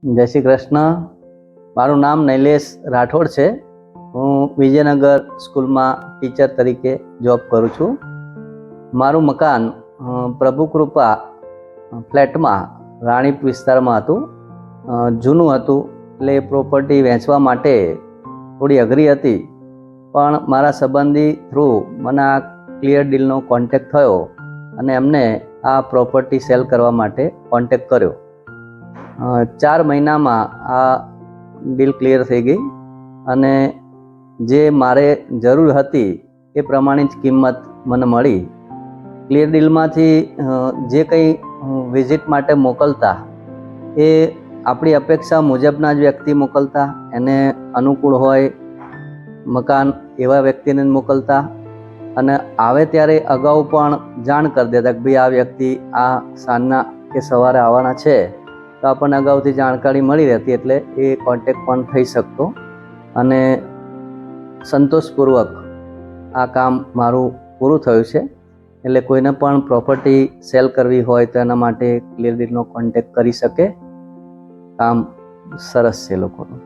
જય શ્રી કૃષ્ણ. મારું નામ નૈલેશ રાઠોડ છે. હું વિજયનગર સ્કૂલમાં ટીચર તરીકે જોબ કરું છું. મારું મકાન પ્રભુ કૃપા ફ્લેટમાં રાણીપ વિસ્તારમાં હતું. જૂનું હતું એટલે પ્રોપર્ટી વેચવા માટે થોડી અઘરી હતી, પણ મારા સંબંધી થ્રુ મને આ ક્લિયર ડીલનો કોન્ટેક્ટ થયો અને એમને આ પ્રોપર્ટી સેલ કરવા માટે કોન્ટેક્ટ કર્યો. 4 મહિનામાં આ ડીલ ક્લિયર થઈ ગઈ અને જે મારે જરૂર હતી એ પ્રમાણે જ કિંમત મને મળી. ક્લિયર ડીલમાંથી જે કંઈ વિઝિટ માટે મોકલતા એ આપણી અપેક્ષા મુજબના જ વ્યક્તિ મોકલતા, એને અનુકૂળ હોય મકાન એવા વ્યક્તિને જ મોકલતા અને આવે ત્યારે અગાઉ પણ જાણ કરી દેતા કે ભાઈ આ વ્યક્તિ આ સાંજના કે સવારે આવવાના છે, તો આપણને અગાઉથી જાણકારી મળી રહેતી, એટલે એ કોન્ટેક્ટ પણ થઈ શકતો અને સંતોષપૂર્વક આ કામ મારું પૂરું થયું છે. એટલે કોઈને પણ પ્રોપર્ટી સેલ કરવી હોય તો એના માટે ક્લિયર ડીલનો કોન્ટેક્ટ કરી શકે. કામ સરસ છે લોકોનું.